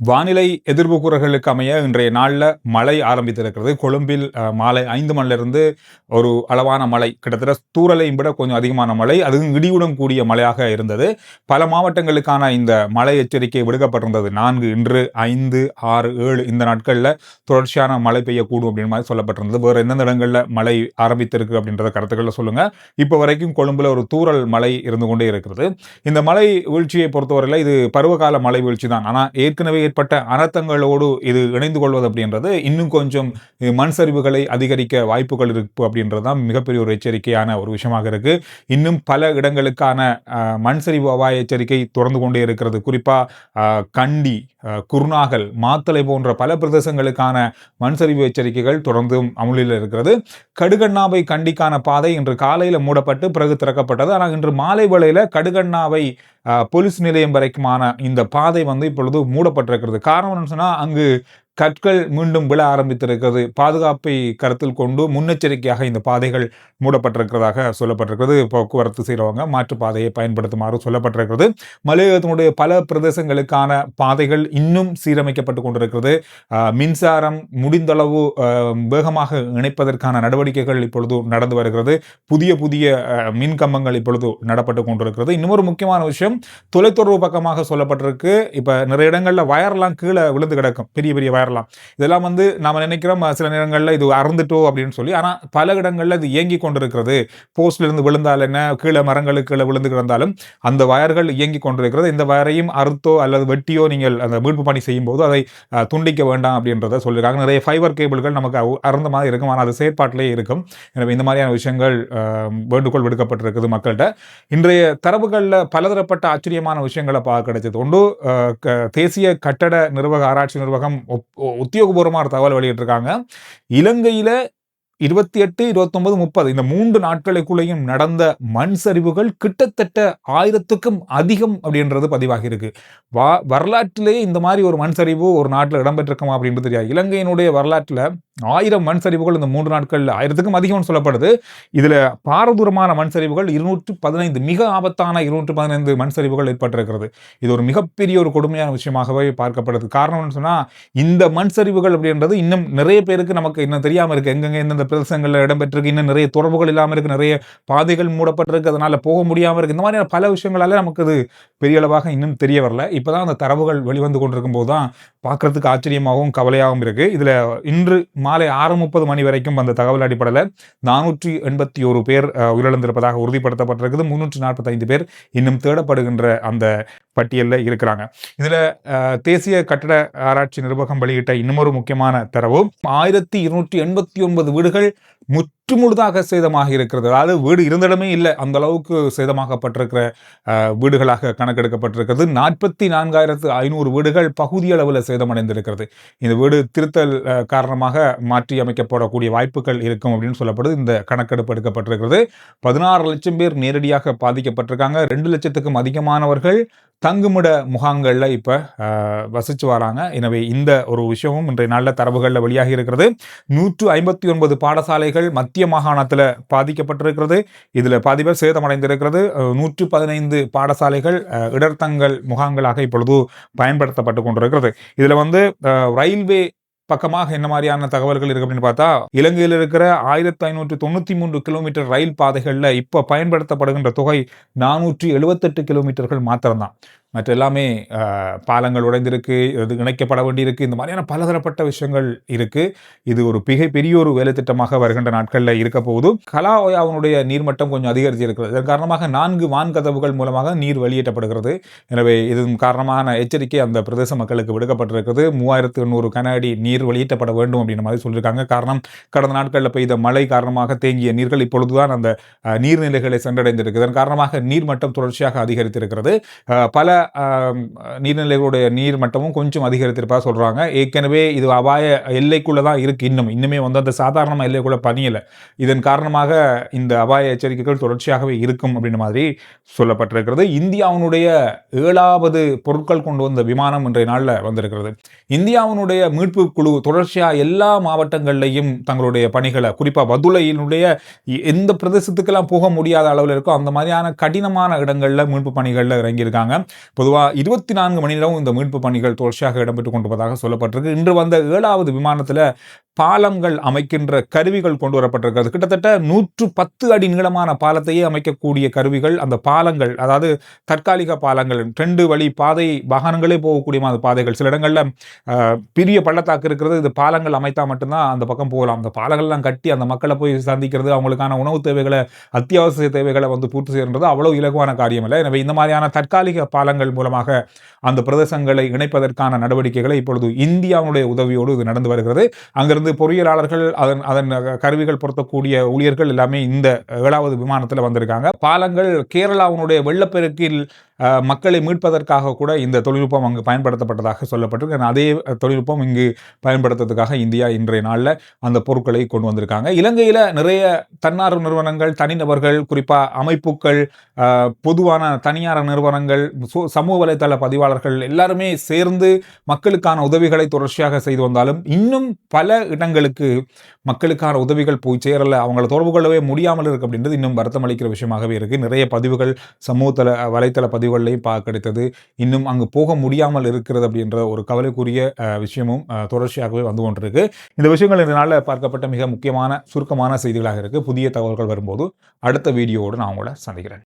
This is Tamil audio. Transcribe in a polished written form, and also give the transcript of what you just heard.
வானிலை எதிர்வு கூறல்களுக்கு அமைய இன்றைய நாளில் மழை ஆரம்பித்திருக்கிறது. கொழும்பில் மாலை 5 மணிலிருந்து ஒரு அளவான மழை, கிட்டத்தட்ட தூறலையும் விட கொஞ்சம் அதிகமான மழை, அதுவும் இடியுடன் கூடிய மழையாக இருந்தது. பல மாவட்டங்களுக்கான இந்த மழை எச்சரிக்கை விடுக்கப்பட்டிருந்தது. 4 இன்று 5, 6, 7 இந்த நாட்களில் தொடர்ச்சியான மழை பெய்யக்கூடும் அப்படின்னு மாதிரி சொல்லப்பட்டிருந்தது. வேறு எந்தெந்த இடங்களில் மழை ஆரம்பித்திருக்கு அப்படின்றத கருத்துக்களை சொல்லுங்க. இப்போ வரைக்கும் கொழும்புல ஒரு தூறல் மழை இருந்து கொண்டே இருக்கிறது. இந்த மழை வீழ்ச்சியை பொறுத்தவரையில் இது பருவகால மழை வீழ்ச்சி தான். ஆனால் ஏற்கனவே ஏற்பட்ட அனர்த்தங்களோடு இது இணைந்து கொள்வது அப்படின்றது இன்னும் கொஞ்சம் மண் சரிவுகளை அதிகரிக்க வாய்ப்புகள் இருக்கு அப்படின்றது தான் மிகப்பெரிய ஒரு எச்சரிக்கையான ஒரு விஷயமாக இருக்கு. இன்னும் பல இடங்களுக்கான மண் சரிவு அபாய எச்சரிக்கை தொடர்ந்து கொண்டே இருக்கிறது. குறிப்பா கண்டி, குருநாகல், மாத்தளை போன்ற பல பிரதேசங்களுக்கான மண் சரிவு எச்சரிக்கைகள் தொடர்ந்தும் அமுலில் இருக்கிறது. கடுகண்ணாவை கண்டிக்கான பாதை இன்று காலையில் மூடப்பட்டு பிறகு திறக்கப்பட்டது. ஆனால் இன்று மாலை வேளையில் கடுகண்ணாவை போலீஸ் நிலையம் வரைக்குமான இந்த பாதை இப்பொழுது மூடப்பட்டிருக்கிறது. காரணம் என்னன்னு சொன்னா, அங்கு கற்கள் மீண்டும் விழ ஆரம்பித்திருக்கிறது. பாதுகாப்பை கருத்தில் கொண்டு முன்னெச்சரிக்கையாக இந்த பாதைகள் மூடப்பட்டிருக்கிறதாக சொல்லப்பட்டிருக்கிறது. போக்குவரத்து செய்கிறவங்க மாற்று பாதையை பயன்படுத்துமாறு சொல்லப்பட்டிருக்கிறது. மலையகத்தினுடைய பல பிரதேசங்களுக்கான பாதைகள் இன்னும் சீரமைக்கப்பட்டு கொண்டிருக்கிறது. மின்சாரம் முடிந்தளவு வேகமாக இணைப்பதற்கான நடவடிக்கைகள் இப்பொழுது நடந்து வருகிறது. புதிய புதிய மின் கம்பங்கள் இப்பொழுது நடப்பட்டு கொண்டிருக்கிறது. இன்னொரு முக்கியமான விஷயம், தொலைத்தொடர்பு பக்கமாக சொல்லப்பட்டிருக்கு. இப்ப நிறைய இடங்கள்ல வயர்லாம் கீழே விழுந்து கிடக்கும், பெரிய பெரிய வயர்லாம். இதெல்லாம் நாம நினைக்கிறோம் சில நேரங்களில் இது அறந்துட்டோ அப்படின்னு சொல்லி, ஆனா பல இடங்கள்ல இது இயங்கி கொண்டிருக்கிறது. போஸ்ட்ல இருந்து விழுந்தால் என்ன, கீழே மரங்களுக்கு கீழே விழுந்து கிடந்தாலும் அந்த வயர்கள் இயங்கி கொண்டிருக்கிறது. இந்த வயரையும் அறுத்தோ அல்லது வெட்டியோ நீங்கள் அந்த மீட்பு பணி செய்யும் போது அதை துண்டிக்க வேண்டாம் அப்படின்றத சொல்லியிருக்காங்க. நிறைய ஃபைபர் கேபிள்கள் நமக்கு அறந்த மாதிரி இருக்கும், ஆனால் அது செயற்பாட்டிலேயே இருக்கும். எனவே இந்த மாதிரியான விஷயங்கள் வேண்டுகோள் விடுக்கப்பட்டிருக்குது மக்கள்கிட்ட. இன்றைய தரவுகளில் பலதரப்பட்ட ஆச்சரியமான விஷயங்களை பார்க்க கிடைச்சது. ஒன்று, தேசிய கட்டட நிர்வாக ஆராய்ச்சி நிர்வாகம் உத்தியோகபூர்வமான தகவல் வெளியிட்டிருக்காங்க. இலங்கையில 28, 29, 30 இந்த 3 நாட்களுக்குள்ளேயும் நடந்த மண் சரிவுகள் கிட்டத்தட்ட 1000க்கும் அதிகம் அப்படின்றது பதிவாகி இருக்கு. வரலாற்றிலேயே இந்த மாதிரி ஒரு மண் சரிவு ஒரு நாட்டில் இடம்பெற்றிருக்குமா அப்படின்றது தெரியாது. இலங்கையினுடைய வரலாற்றில் 1000 மண் சரிவுகள் இந்த 3 நாட்களில் 1000க்கும் அதிகம் சொல்லப்படுது. இதுல பாரதூரமான மண் சரிவுகள் 215, மிக ஆபத்தான 215 மண் சரிவுகள் ஏற்பட்டிருக்கிறது. இது ஒரு மிகப்பெரிய ஒரு கொடுமையான விஷயமாகவே பார்க்கப்படுது. காரணம்னு சொன்னா, இந்த மண் சரிவுகள் அப்படின்றது இன்னும் நிறைய பேருக்கு நமக்கு இன்னும் தெரியாம இருக்கு. எங்கெங்க எந்தெந்த பிரதேசங்களில் இடம்பெற்றிருக்கு, இன்னும் நிறைய தொடர்புகள் இல்லாமல் இருக்கு, நிறைய பாதைகள் மூடப்பட்டிருக்கு, அதனால போக முடியாம இருக்கு. இந்த மாதிரியான பல விஷயங்களால நமக்கு அது பெரிய அளவாக இன்னும் தெரிய வரல. இப்பதான் அந்த தரவுகள் வெளிவந்து கொண்டிருக்கும் போதுதான் பார்க்கறதுக்கு ஆச்சரியமாகவும் கவலையாகவும் இருக்கு. இதுல இன்று மாலை 6:30 மணி வரைக்கும் அந்த தகவல் அடிப்படையில் 481 பேர் உயிரிழந்திருப்பதாக உறுதிப்படுத்தப்பட்டிருக்குது. 345 பேர் இன்னும் தேடப்படுகின்ற அந்த பட்டியலில் இருக்கிறாங்க. இதுல தேசிய கட்டட ஆராய்ச்சி நிர்வாகம் வெளியிட்ட இன்னொரு முக்கியமான தரவு, 1289 வீடுகள் முற்றுமுழுதாக சேதமாக இருக்கிறது. அதாவது வீடு இருந்திடமே இல்லை, அந்த அளவுக்கு சேதமாகப்பட்டிருக்கிற வீடுகளாக கணக்கெடுக்கப்பட்டிருக்கிறது. 44,500 வீடுகள் பகுதி அளவில் சேதமடைந்திருக்கிறது. இந்த வீடு திருத்தல் காரணமாக மாற்றி அமைக்கப்படக்கூடிய வாய்ப்புகள் இருக்கும் அப்படின்னு சொல்லப்படுது. இந்த கணக்கெடுப்பு எடுக்கப்பட்டிருக்கிறது. 16 லட்சம் பேர் நேரடியாக பாதிக்கப்பட்டிருக்காங்க. 2 லட்சத்துக்கும் அதிகமானவர்கள் தங்குமிட முகாம்கள்ல இப்ப வசிச்சு வராங்க. எனவே இந்த ஒரு விஷயமும் இன்றைய நாளில் தரவுகளில் வெளியாகி இருக்கிறது. 159 பாடசாலைகள் மத்திய மாகாணத்தில் பாதிக்கப்பட்டிருக்கிறது. இதுல பாதி பேர் சேதமடைந்திருக்கிறது. 115 பாடசாலைகள் இடர்தங்கல் முகாம்களாக இப்பொழுது பயன்படுத்தப்பட்டு கொண்டிருக்கிறது. இதுல ரயில்வே பக்கமாக என்ன மாதிரியான தகவல்கள் இருக்கு அப்படின்னு பார்த்தா, இலங்கையில் இருக்கிற 1593 கிலோமீட்டர் ரயில் பாதைகள்ல இப்ப பயன்படுத்தப்படுகின்ற தொகை 478 கிலோமீட்டர்கள் மாத்திரம்தான். மற்ற எல்லாமே பாலங்கள் உடைந்திருக்கு, இது இணைக்கப்பட வேண்டியிருக்கு. இந்த மாதிரியான பலதரப்பட்ட விஷயங்கள் இருக்கு. இது ஒரு பெரிய ஒரு வேலை திட்டமாக வருகின்ற நாட்களில் இருக்க போகுது. கலாவயாவுடைய நீர்மட்டம் கொஞ்சம் அதிகரித்து இருக்கிறது. இதன் காரணமாக 4 வான்கதவுகள் மூலமாக நீர் வெளியேற்றப்படுகிறது. எனவே இதன் காரணமான எச்சரிக்கை அந்த பிரதேச மக்களுக்கு விடுக்கப்பட்டிருக்கிறது. 3800 கன அடி நீர் வெளியேற்றப்பட வேண்டும் அப்படின்ற மாதிரி சொல்லியிருக்காங்க. காரணம், கடந்த நாட்களில் பெய்த மழை காரணமாக தேங்கிய நீர்கள் இப்பொழுதுதான் அந்த நீர்நிலைகளை சென்றடைந்திருக்கு. இதன் காரணமாக நீர்மட்டம் தொடர்ச்சியாக அதிகரித்திருக்கிறது. பல நீர்நிலைகளுடைய நீர் மட்டமும் கொஞ்சம் அதிகரித்திருப்பதாக சொல்றாங்க. ஏற்கனவே இது அபாய எல்லைக்குள்ளதான் இருக்கு. இன்னுமே அந்த சாதாரண எல்லைக்குள்ள பணியல. இதன் காரணமாக இந்த அபாய எச்சரிக்கைகள் தொடர்ச்சியாகவே இருக்கும் அப்படின்ற மாதிரி சொல்லப்பட்டிருக்கிறது. இந்தியாவினுடைய 7வது பொருட்கள் கொண்டு வந்த விமானம் இன்றைய நாளில் வந்திருக்கிறது. இந்தியாவினுடைய மீட்பு குழு தொடர்ச்சியா எல்லா மாவட்டங்கள்லையும் தங்களுடைய பணிகளை, குறிப்பா பதுளையினுடைய எந்த பிரதேசத்துக்கெல்லாம் போக முடியாத அளவில் இருக்கோ அந்த மாதிரியான கடினமான இடங்கள்ல மீட்பு பணிகள்ல இறங்கியிருக்காங்க. பொதுவாக 24 மணி நேரம் இந்த மீட்பு பணிகள் தொடர்ச்சியாக இடம்பெற்றுக் கொண்டிருப்பதாக சொல்லப்பட்டிருக்கு. இன்று வந்த 7வது விமானத்தில் பாலங்கள் அமைக்கின்ற கருவிகள் கொண்டு வரப்பட்டிருக்கிறது. கிட்டத்தட்ட 110 அடி நீளமான பாலத்தையே அமைக்கக்கூடிய கருவிகள், அந்த பாலங்கள், அதாவது தற்காலிக பாலங்கள், 2 வழி பாதை, வாகனங்களே போகக்கூடிய அந்த பாதைகள், சில இடங்கள்ல பெரிய பள்ளத்தாக்கு இருக்கிறது, இது பாலங்கள் அமைத்தா மட்டும்தான் அந்த பக்கம் போகலாம். அந்த பாலங்கள்லாம் கட்டி அந்த மக்களை போய் சந்திக்கிறது, அவங்களுக்கான உணவு தேவைகளை, அத்தியாவசிய தேவைகளை பூர்த்தி செய்கிறது அவ்வளவு இலகுவான காரியம் இல்லை. எனவே இந்த மாதிரியான தற்காலிக பாலங்கள் மூலமாக அந்த பிரதேசங்களை இணைப்பதற்கான நடவடிக்கைகளை இப்பொழுது இந்தியாவுடைய உதவியோடு இது நடந்து வருகிறது. அங்கிருந்து பொறியியலாளர்கள், அதன் கருவிகள் பொருத்தக்கூடிய ஊழியர்கள் எல்லாமே இந்த 7வது விமானத்தில் வந்திருக்காங்க. பாலங்கள் கேரளாவுடைய வெள்ளப்பெருக்கில் மக்களை மீட்பதற்காக கூட இந்த தொழில்நுட்பம் அங்கு பயன்படுத்தப்பட்டதாக சொல்லப்பட்டிருக்கு. அதே தொழில்நுட்பம் இங்கு பயன்படுத்துறதுக்காக இந்தியா இன்றைய நாளில் அந்த பொருட்களை கொண்டு வந்திருக்காங்க. இலங்கையில் நிறைய தன்னார்வ நிறுவனங்கள், தனிநபர்கள், குறிப்பாக அமைப்புகள், பொதுவான தனியார் நிறுவனங்கள், சமூக வலைதள பதிவாளர்கள் எல்லாருமே சேர்ந்து மக்களுக்கான உதவிகளை தொடர்ச்சியாக செய்து வந்தாலும் இன்னும் பல இடங்களுக்கு மக்களுக்கான உதவிகள் போய் சேரல, அவங்களை தொடர்பு கொள்ளவே முடியாமல் இருக்கு அப்படின்றது இன்னும் வருத்தம் அளிக்கிற விஷயமாகவே இருக்கு. நிறைய பதிவுகள் சமூக வலைத்தள பதிவுகளையும் கிடைத்தது, இன்னும் அங்கு போக முடியாமல் இருக்கிறது அப்படின்ற ஒரு கவலைக்குரிய விஷயமும் தொடர்ச்சியாகவே வந்து கொண்டிருக்கு. இந்த விஷயங்கள் இந்த நாளில் பார்க்கப்பட்ட மிக முக்கியமான சுருக்கமான செய்திகளாக இருக்கு. புதிய தகவல்கள் வரும்போது அடுத்த வீடியோவோடு நான் உங்களை சந்திக்கிறேன்.